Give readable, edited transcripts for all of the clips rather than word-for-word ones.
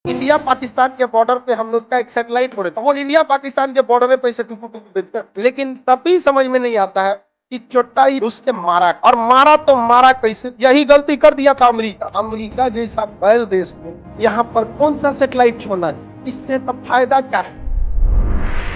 India Pakistan के border पे हम लोग का एक सैटेलाइट हो रहा था। वो इंडिया पाकिस्तान के बॉर्डर पे से टुकु टुकु देखता है। लेकिन तभी समझ में नहीं आता है कि चोटाई रूस के मारा, और मारा तो मारा कैसे। यही गलती कर दिया था अमेरिका। अमेरिका जैसा बैल देश में यहाँ पर कौन सा सैटेलाइट छोड़ना है, इससे तो फायदा क्या है।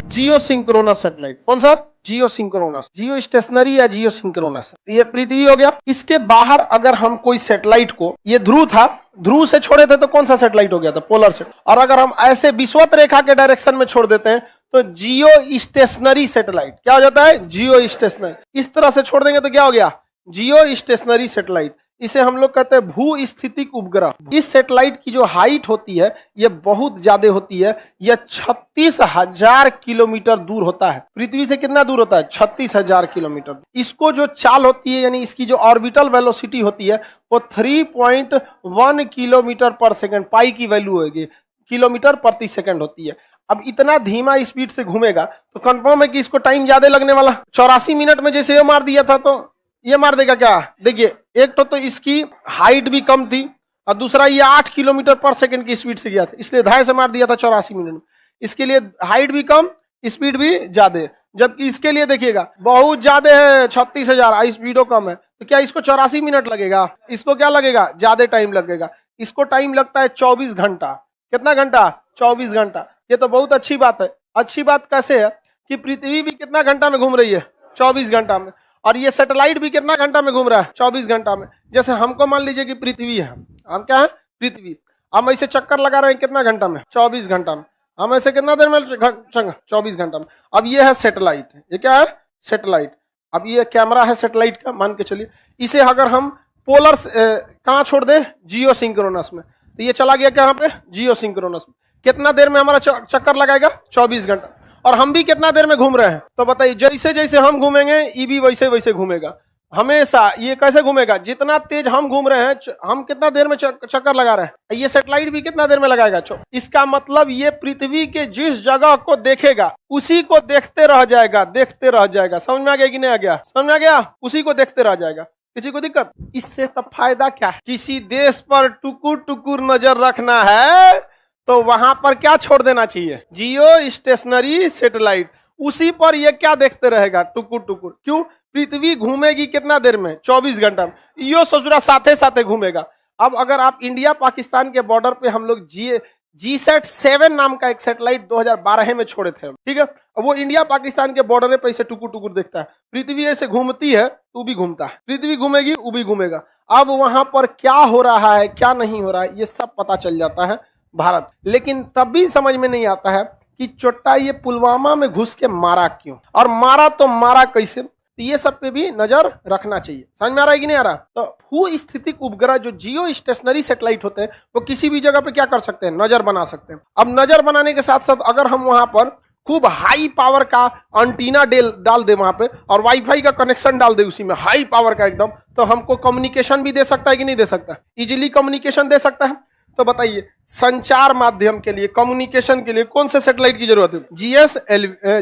जियो सिंक्रोनस सैटेलाइट, कौन सा? जियो सिंक्रोनस, जियो स्टेशनरी या जियो सिंक्रोनस। ये पृथ्वी हो गया। इसके बाहर अगर हम कोई सैटेलाइट को, ये ध्रुव था, ध्रुव से छोड़े थे तो कौन सा सैटेलाइट हो गया था? Polar set. और अगर हम ऐसे विषुवत रेखा के डायरेक्शन में छोड़ देते हैं तो जियो स्टेशनरी सैटेलाइट क्या हो जाता है? जियो स्टेशनरी। इस तरह से छोड़ देंगे तो क्या हो गया? जियो स्टेशनरी सैटेलाइट। इसे हम लोग कहते हैं भू स्थितिक उपग्रह। इस सैटेलाइट की जो हाइट होती है ये बहुत ज्यादा होती है। यह 36,000 किलोमीटर दूर होता है। पृथ्वी से कितना दूर होता है? 36,000 किलोमीटर। इसको जो चाल होती है, यानी इसकी जो ऑर्बिटल वेलोसिटी होती है, वो 3.1 किलोमीटर पर सेकंड, पाई की वैल्यू होगी, किलोमीटर प्रति सेकंड होती है। अब इतना धीमा स्पीड से घूमेगा तो कंफर्म है कि इसको टाइम ज्यादा लगने वाला। 84 मिनट में जैसे ये मार दिया था तो ये मार देगा क्या? देखिए, एक तो इसकी हाइट भी कम थी और दूसरा ये 8 किलोमीटर पर सेकंड की स्पीड से गया था, इसलिए 2.5 से मार दिया था 84 मिनट में। इसके लिए हाइट भी कम, स्पीड भी ज्यादा है। जबकि इसके लिए देखिएगा बहुत ज्यादा है, 36,000, स्पीडो कम है। तो क्या इसको 84 मिनट लगेगा? इसको क्या लगेगा? ज्यादा टाइम लगेगा। इसको टाइम लगता है 24 घंटा। कितना घंटा? 24 घंटा। ये तो बहुत अच्छी बात है। अच्छी बात कैसे है कि पृथ्वी भी कितना घंटा में घूम रही है? 24 घंटा में। और ये सैटेलाइट भी कितना घंटा में घूम रहा है? 24 घंटा में। जैसे हमको मान लीजिए कि पृथ्वी है, हम क्या है? पृथ्वी। हम ऐसे चक्कर लगा रहे हैं कितना घंटा में? 24 घंटा में। हम ऐसे कितना देर में? 24 घंटा में। अब ये है सैटेलाइट। ये क्या है? सैटेलाइट। अब ये कैमरा है सैटेलाइट का, मान के चलिए। इसे अगर हम पोलर कहाँ छोड़ दें? जियो सिंक्रोनस में, तो ये चला गया कहाँ पे? जियो सिंक्रोनस में। कितना देर में हमारा चक्कर लगाएगा? 24 घंटा। और हम भी कितना देर में घूम रहे हैं? तो बताइए, जैसे जैसे हम घूमेंगे ये भी वैसे वैसे घूमेगा। हमेशा ये कैसे घूमेगा? जितना तेज हम घूम रहे हैं, हम कितना देर में चक्कर लगा रहे हैं, ये सैटेलाइट भी कितना देर में लगाएगा? इसका मतलब ये पृथ्वी के जिस जगह को देखेगा उसी को देखते रह जाएगा, देखते रह जाएगा। समझ में आ गया कि नहीं आ गया? समझ में आ गया? उसी को देखते रह जाएगा। किसी को दिक्कत? इससे तब फायदा क्या है? किसी देश पर टुकुर टुकुर नजर रखना है तो वहां पर क्या छोड़ देना चाहिए? जियो स्टेशनरी सैटेलाइट। उसी पर ये क्या देखते रहेगा? टुकुर टुकुर। क्यों? पृथ्वी घूमेगी कितना देर में? 24 घंटा में। यो ससुरा साथे साथे घूमेगा। अब अगर आप इंडिया पाकिस्तान के बॉर्डर पे हम लोग GSAT-7 नाम का एक सैटेलाइट 2012 में छोड़े थे, ठीक है। वो इंडिया पाकिस्तान के बॉर्डर पे ऐसे टुकुर टुकुर देखता है। पृथ्वी ऐसे घूमती है तो भी घूमता है, पृथ्वी घूमेगी वो भी घूमेगा। अब वहां पर क्या हो रहा है क्या नहीं हो रहा है ये सब पता चल जाता है भारत। लेकिन तब भी समझ में नहीं आता है कि चोट्टा ये पुलवामा में घुस के मारा क्यों, और मारा तो मारा कैसे। तो ये सब पे भी नजर रखना चाहिए। समझ में आ रहा है कि नहीं आ रहा? तो भू स्थितिक उपग्रह जो जियो स्टेशनरी सैटेलाइट होते हैं वो किसी भी जगह पे क्या कर सकते हैं? नजर बना सकते हैं। अब नजर बनाने के साथ साथ अगर हम वहां पर खूब हाई पावर का एंटीना डाल दे वहां पे, और वाईफाई का कनेक्शन डाल दे उसी में, हाई पावर का एकदम, तो हमको कम्युनिकेशन भी दे सकता है कि नहीं दे सकता? इजिली कम्युनिकेशन दे सकता है। तो बताइए, संचार माध्यम के लिए, कम्युनिकेशन के लिए कौन से सैटेलाइट की जरूरत है?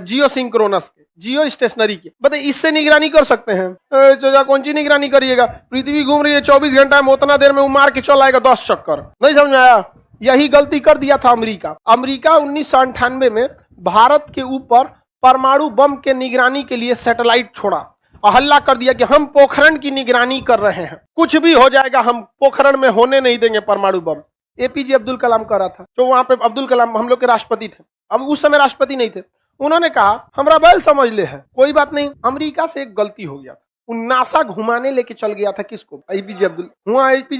जियो सिंक्रोनस के, जियो स्टेशनरी के। बताइए, इससे निगरानी कर सकते हैं। कौन सी निगरानी करिएगा? पृथ्वी घूम रही है 24 घंटा में, उतना देर में वो मार के चल आएगा 10 चक्कर। नहीं समझ आया? यही गलती कर दिया था अमेरिका। अमेरिका 1998 में भारत के ऊपर परमाणु बम के निगरानी के लिए सैटेलाइट छोड़ा और हल्ला कर दिया कि हम पोखरण की निगरानी कर रहे हैं, कुछ भी हो जाएगा, हम पोखरण में होने नहीं देंगे परमाणु बम। APJ अब्दुल कलाम कर रहा था, तो वहां पे अब्दुल कलाम हम लोग के राष्ट्रपति थे। अब उस समय राष्ट्रपति नहीं थे। उन्होंने कहा हमरा बैल समझ ले है, कोई बात नहीं। अमेरिका से एक गलती हो गया था, नासा घुमाने लेके चल गया था किसको? APJ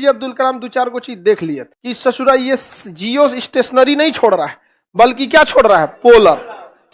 अब्दुल कलाम 2-4 को चीज देख लिया था कि ससुरा ये जियो स्टेशनरी नहीं छोड़ रहा है, बल्कि क्या छोड़ रहा है? पोलर।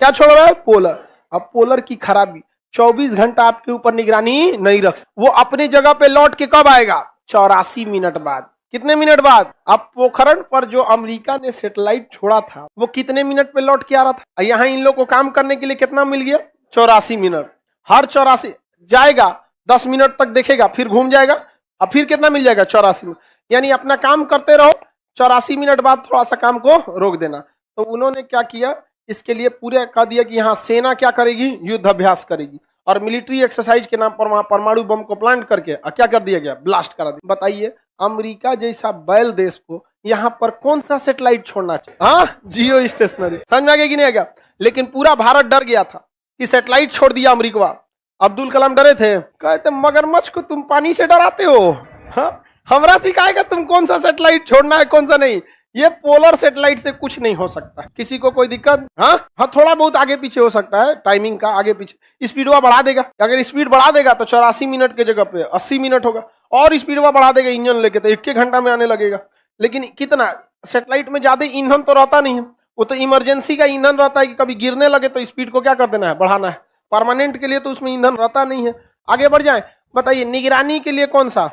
क्या छोड़ रहा है? पोलर। अब पोलर की खराबी, 24 घंटा आपके ऊपर निगरानी नहीं रख, वो अपनी जगह पे लौट के कब आएगा? 84 मिनट बाद। कितने मिनट बाद? अब पोखरण पर जो अमेरिका ने सैटेलाइट छोड़ा था वो कितने मिनट पे लौट के आ रहा था? यहाँ इन लोग को काम करने के लिए कितना मिल गया? 84 मिनट। हर 84 जाएगा, 10 मिनट तक देखेगा, फिर घूम जाएगा, अब फिर कितना मिल जाएगा? 84 मिनट। यानी अपना काम करते रहो, 84 मिनट बाद थोड़ा सा काम को रोक देना। तो उन्होंने क्या किया? इसके लिए पूरे कह दिया कि यहाँ सेना क्या करेगी? युद्ध अभ्यास करेगी, और मिलिट्री एक्सरसाइज के नाम पर वहां परमाणु बम को प्लांट करके क्या कर दिया गया? ब्लास्ट करा दिया। बताइए, अमेरिका जैसा बैल देश को यहाँ पर कौन सा सैटेलाइट छोड़ना चाहिए? हाँ, जियो स्टेशनरी। समझ में आ गया कि नहीं आ गया? लेकिन पूरा भारत डर गया था कि सैटेलाइट छोड़ दिया अमेरिका। अब्दुल कलाम डरे थे, कहते मगरमच्छ को तुम पानी से डराते हो, हाँ? हमरा सिखाएगा तुम कौन सा सैटेलाइट छोड़ना है कौन सा नहीं। ये पोलर सैटेलाइट से कुछ नहीं हो सकता। किसी को कोई दिक्कत? हाँ, थोड़ा बहुत आगे पीछे हो सकता है, टाइमिंग का आगे पीछे। स्पीड बढ़ा देगा, अगर स्पीड बढ़ा देगा तो 84 मिनट के जगह पे 80 मिनट होगा, और स्पीड बढ़ा देगा इंजन लेके तो 1 घंटा में आने लगेगा। लेकिन कितना सैटेलाइट में ज्यादा ईंधन तो रहता नहीं है, वो तो इमरजेंसी का ईंधन रहता है कि कभी गिरने लगे तो स्पीड को क्या कर देना है, बढ़ाना है। परमानेंट के लिए तो उसमें ईंधन रहता नहीं है। आगे बढ़ जाए, बताइए निगरानी के लिए कौन सा?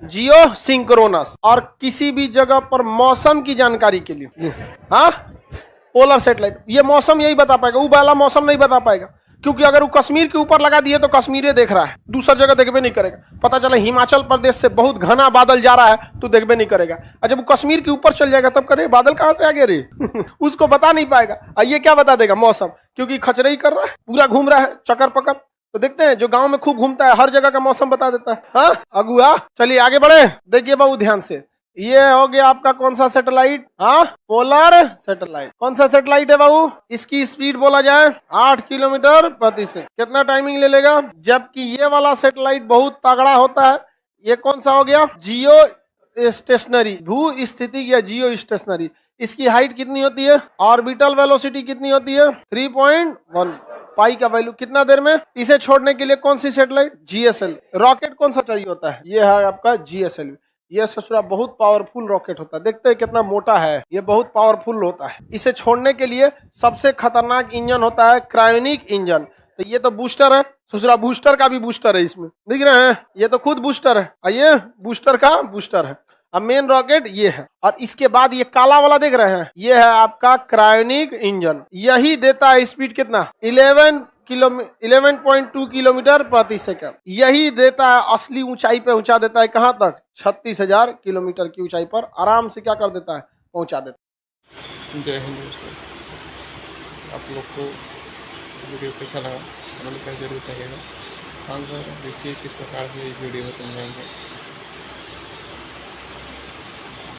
जियो सिंक्रोनस। और किसी भी जगह पर मौसम की जानकारी के लिए, हाँ, पोलर सैटेलाइट। ये मौसम यही बता पाएगा, वो वाला मौसम नहीं बता पाएगा, क्योंकि अगर वो कश्मीर के ऊपर लगा दिए तो कश्मीर देख रहा है, दूसरा जगह देखबे नहीं करेगा। पता चला हिमाचल प्रदेश से बहुत घना बादल जा रहा है तो देखबे नहीं करेगा। और जब वो कश्मीर के ऊपर चल जाएगा तब करे बादल कहाँ से आ गए रे उसको बता नहीं पाएगा। और ये क्या बता देगा? मौसम, क्योंकि खचरई कर रहा है, पूरा घूम रहा है चक्कर पकड़। तो देखते हैं जो गांव में खूब घूमता है हर जगह का मौसम बता देता है। हाँ अगुआ, चलिए आगे बढ़े। देखिए बाबू ध्यान से, ये हो गया आपका कौन सा सैटेलाइट? हाँ, पोलर सैटेलाइट। कौन सा सैटेलाइट है बाबू? इसकी स्पीड बोला जाए 8 किलोमीटर प्रति सेकंड। कितना टाइमिंग ले लेगा? जबकि ये वाला सैटेलाइट बहुत तगड़ा होता है। ये कौन सा हो गया? जियो स्टेशनरी, भू स्थिति या जियो स्टेशनरी। इसकी हाइट कितनी होती है? ऑर्बिटल वेलोसिटी कितनी होती है? 3.1। पाई का वैल्यू कितना देर में? इसे छोड़ने के लिए कौन सी सैटेलाइट? जीएसएल। रॉकेट कौन सा चाहिए होता है? ये है आपका जीएसएल। ये ससुरा बहुत पावरफुल रॉकेट होता है, देखते हैं कितना मोटा है, ये बहुत पावरफुल होता है। इसे छोड़ने के लिए सबसे खतरनाक इंजन होता है क्रायोनिक इंजन। तो ये तो बूस्टर है, ससुरा बूस्टर का भी बूस्टर है इसमें, दिख रहे हैं? ये तो खुद बूस्टर है, ये बूस्टर का बूस्टर है। अब मेन रॉकेट ये है, और इसके बाद ये काला वाला देख रहे हैं, ये है आपका क्रायोनिक इंजन। यही देता है स्पीड कितना? 11.2 किलोमीटर प्रति सेकंड। यही देता है असली ऊंचाई पे पहुंचा देता है। कहां तक? 36,000 किलोमीटर की ऊंचाई पर आराम से क्या कर देता है? पहुंचा देता है। जय हिंद दोस्तों, आप लोग को वीडियो कैसा लगा कमेंट कर जरूर करिएगा। हाँ सर, देखिए किस प्रकार से इस वीडियो को समझाएंगे।